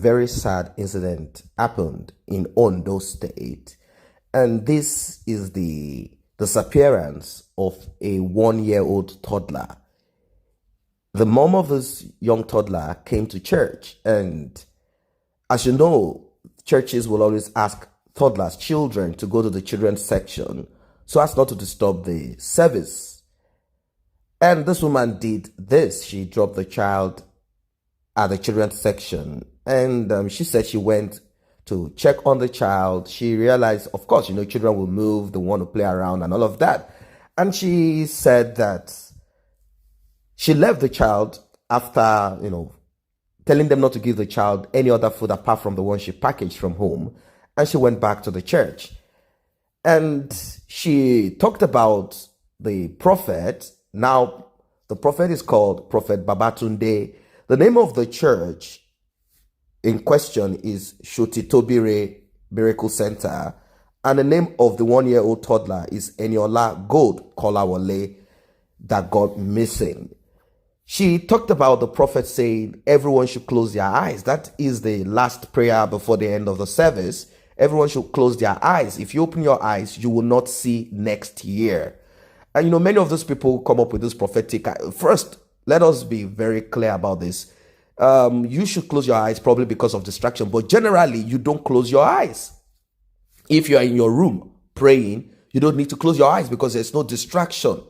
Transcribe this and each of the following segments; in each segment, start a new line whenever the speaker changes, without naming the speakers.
very sad incident happened in Ondo State, and this is the disappearance of a 1-year-old toddler. The mom of this young toddler came to church, and as you know, churches will always ask toddlers, children, to go to the children's section so as not to disturb the service. And this woman did this. She dropped the child at the children's section, and she said she went to check on the child. She realized, of course, children will move, they want to play around and all of that. And she said that she left the child after, telling them not to give the child any other food apart from the one she packaged from home. And she went back to the church. And she talked about the prophet. Now, the prophet is called Prophet Babatunde. The name of the church in question is Sotitobire Miracle Center. And the name of the 1-year-old toddler is Eniola Gold Kolawole that got missing. She talked about the prophet saying everyone should close their eyes. That is the last prayer before the end of the service. Everyone should close their eyes. If you open your eyes, you will not see next year. And many of those people come up with this prophetic. First, let us be very clear about this. You should close your eyes probably because of distraction, but generally, you don't close your eyes. If you are in your room praying, you don't need to close your eyes because there's no distraction.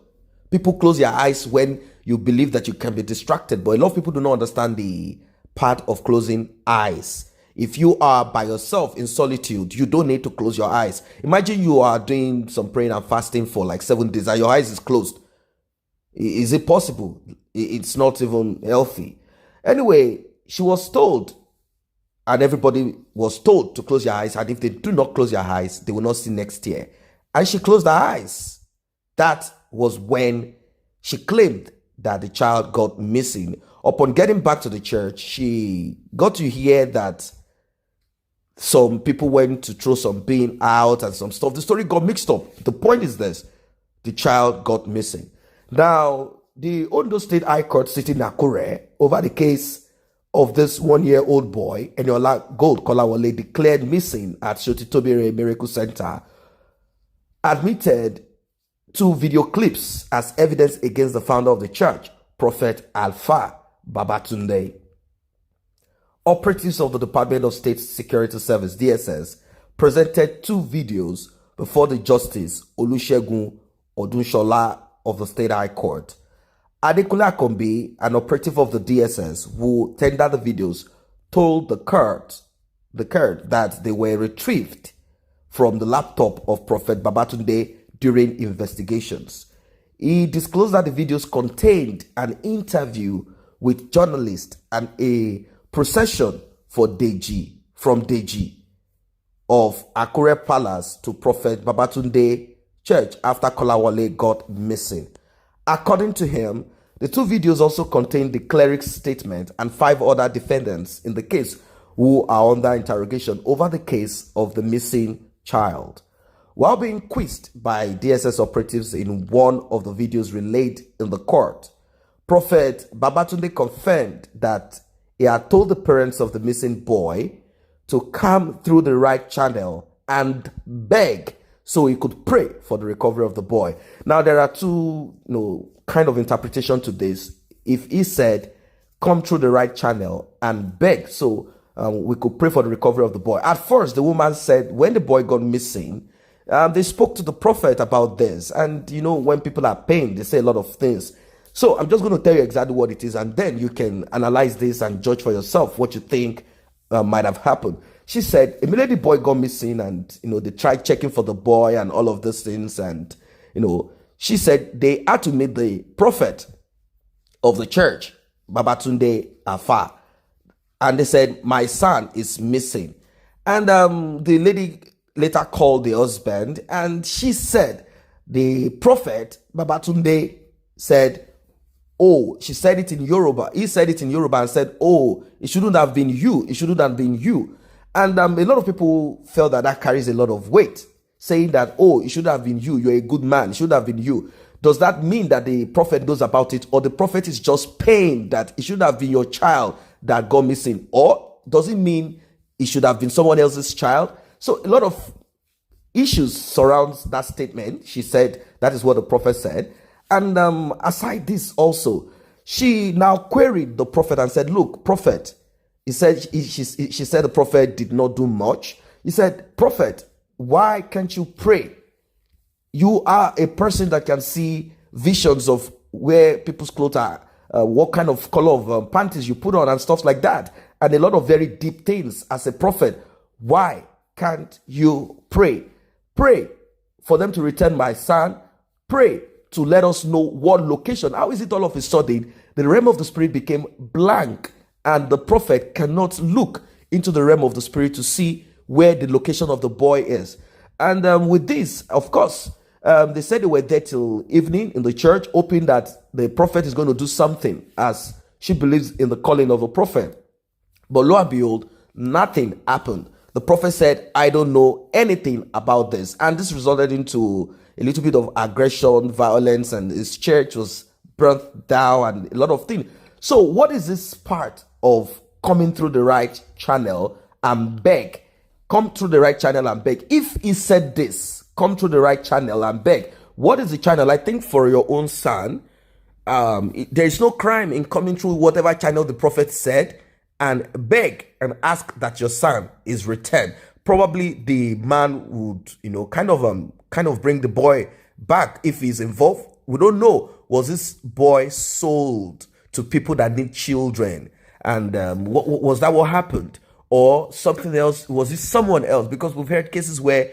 People close their eyes when you believe that you can be distracted, but a lot of people do not understand the part of closing eyes. If you are by yourself in solitude, you don't need to close your eyes. Imagine you are doing some praying and fasting for like 7 days and your eyes is closed. Is it possible? It's not even healthy. Anyway, she was told, and everybody was told to close your eyes, and if they do not close your eyes, they will not see next year. And she closed her eyes. That was when she claimed that the child got missing. Upon getting back to the church, she got to hear that some people went to throw some bean out and some stuff. The story got mixed up. The point is this: the child got missing. Now, the Ondo State High Court sitting in Akure over the case of this 1-year-old boy, Eniola Gold Kolawole, declared missing at Sotitobire Miracle Center, admitted 2 video clips as evidence against the founder of the church, Prophet Alfa Babatunde. Operatives of the Department of State Security Service, DSS, presented 2 videos before the Justice Olusegun Odunshola of the State High Court. Adekunle Akombi, an operative of the DSS who tendered the videos, told the court that they were retrieved from the laptop of Prophet Babatunde during investigations. He disclosed that the videos contained an interview with journalists and a procession from Deji of Akure Palace to Prophet Babatunde Church after Kolawole got missing. According to him, the 2 videos also contained the cleric's statement and 5 other defendants in the case who are under interrogation over the case of the missing child. While being quizzed by DSS operatives in one of the videos relayed in the court, Prophet Babatunde confirmed that he had told the parents of the missing boy to come through the right channel and beg so he could pray for the recovery of the boy. Now, there are 2 kind of interpretation to this. If he said, come through the right channel and beg so we could pray for the recovery of the boy. At first, the woman said when the boy got missing, they spoke to the prophet about this. And, when people are pained, they say a lot of things. So I'm just going to tell you exactly what it is, and then you can analyze this and judge for yourself what you think might have happened. She said, immediately the boy got missing and, they tried checking for the boy and all of these things. And, she said they had to meet the prophet of the church, Babatunde Alfa. And they said, my son is missing. And the lady later called the husband, and she said, the prophet, Babatunde, said, oh, she said it in Yoruba. He said it in Yoruba and said, oh, it shouldn't have been you. It shouldn't have been you. And a lot of people felt that carries a lot of weight, saying that, oh, it should have been you. You're a good man. It should have been you. Does that mean that the prophet knows about it, or the prophet is just pained that it should have been your child that got missing? Or does it mean it should have been someone else's child? So a lot of issues surrounds that statement. She said that is what the prophet said. And aside this also, she now queried the prophet and said, look, prophet, she said the prophet did not do much. He said, prophet, why can't you pray? You are a person that can see visions of where people's clothes are, what kind of color of panties you put on and stuff like that, and a lot of very deep things. As a prophet, why can't you pray? Pray for them to return my son. Pray to let us know what location. How is it all of a sudden the realm of the spirit became blank and the prophet cannot look into the realm of the spirit to see where the location of the boy is? And with this, of course, they said they were there till evening in the church, hoping that the prophet is going to do something, as she believes in the calling of a prophet. But lo and behold, nothing happened. The prophet said, I don't know anything about this. And this resulted into a little bit of aggression, violence, and his church was burnt down and a lot of things. So what is this part of coming through the right channel and beg? Come through the right channel and beg. If he said this, come through the right channel and beg. What is the channel? I think for your own son, there is no crime in coming through whatever channel the prophet said and beg and ask that your son is returned. Probably the man would, kind of bring the boy back if he's involved. We don't know. Was this boy sold to people that need children? And was that what happened? Or something else? Was it someone else? Because we've heard cases where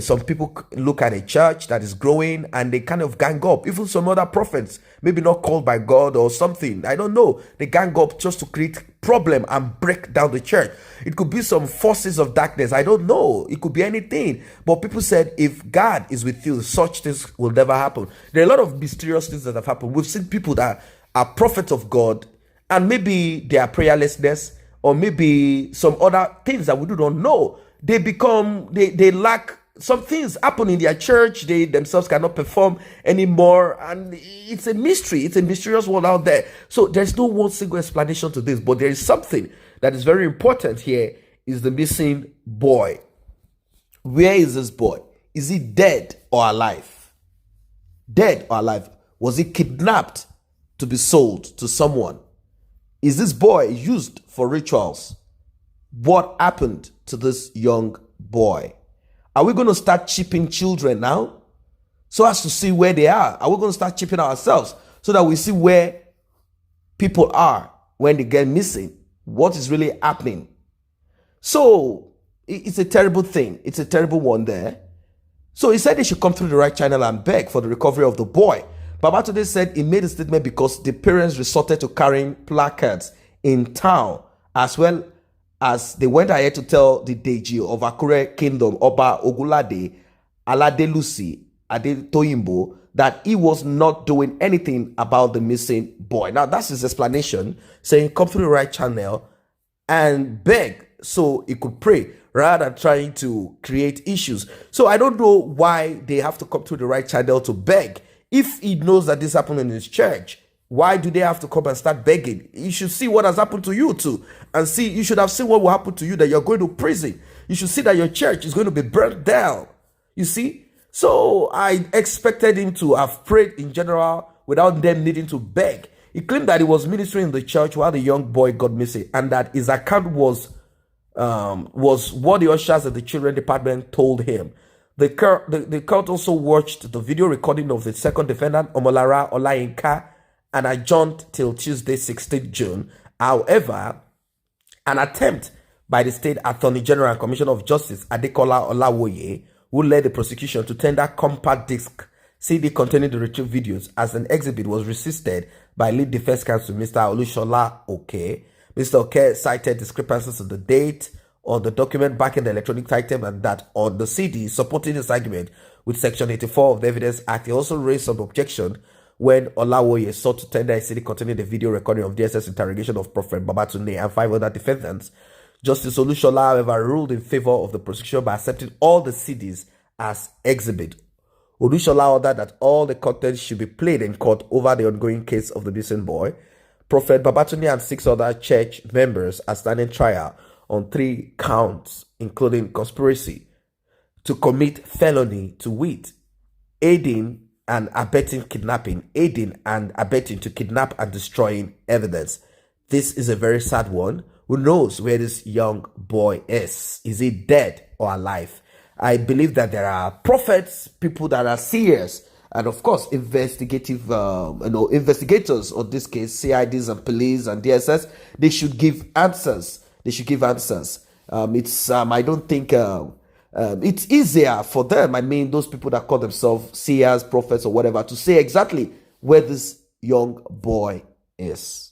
some people look at a church that is growing and they kind of gang up. Even some other prophets, maybe not called by God or something, I don't know, they gang up just to create problem and break down the church. It could be some forces of darkness, I don't know, it could be anything. But people said, if God is with you, such things will never happen. There are a lot of mysterious things that have happened. We've seen people that are prophets of God, and maybe they are prayerlessness, or maybe some other things that we do not know. They lack some things happen in their church. They themselves cannot perform anymore. And it's a mystery. It's a mysterious world out there. So there's no one single explanation to this. But there is something that is very important here, is the missing boy. Where is this boy? Is he dead or alive? Dead or alive? Was he kidnapped to be sold to someone? Is this boy used for rituals? What happened to this young boy? Are we going to start chipping children now so as to see where they are? Are we going to start chipping ourselves so that we see where people are when they get missing? What is really happening? So it's a terrible thing. It's a terrible one there. So he said they should come through the right channel and beg for the recovery of the boy. Baba today said he made a statement because the parents resorted to carrying placards in town, as well as they went ahead to tell the Deji of Akure Kingdom, Oba Ogulade Aladelusi Adetoyimbo, that he was not doing anything about the missing boy. Now that's his explanation, saying come through the right channel and beg so he could pray, rather than trying to create issues. So I don't know why they have to come through the right channel to beg. If he knows that this happened in his church, why do they have to come and start begging? You should see what has happened to you too. And see, you should have seen what will happen to you, that you're going to prison. You should see that your church is going to be burnt down. You see? So I expected him to have prayed in general without them needing to beg. He claimed that he was ministering in the church while the young boy got missing, and that his account was what the ushers at the children department told him. The court also watched the video recording of the second defendant, Omolara Olayinka, and adjourned till Tuesday, 16th June. However, an attempt by the State Attorney General and Commissioner of Justice, Adekola Olawoye, who led the prosecution to tender compact disc CD containing the retrieved videos as an exhibit, was resisted by lead defense counsel Mr. Olushola Oke. Mr. Oke cited discrepancies in the date on the document backing the electronic item, and that on the CD supporting his argument with Section 84 of the Evidence Act. He also raised some objection when Olawoye sought to tender a CD containing the video recording of DSS interrogation of Prophet Babatunde and 5 other defendants. Justice Olushola, however, ruled in favor of the prosecution by accepting all the CDs as exhibit. Olushola ordered that all the contents should be played in court over the ongoing case of the missing boy. Prophet Babatunde and 6 other church members are standing trial on 3 counts, including conspiracy to commit felony, to wit, aiding and abetting kidnapping, aiding and abetting to kidnap and destroying evidence. This is a very sad one. Who knows where this young boy is? Is he dead or alive? I believe that there are prophets, people that are serious, and of course, investigators on this case, CIDs and police and DSS. They should give answers. They should give answers. I don't think it's easier for them. I mean, those people that call themselves seers, prophets, or whatever, to say exactly where this young boy is.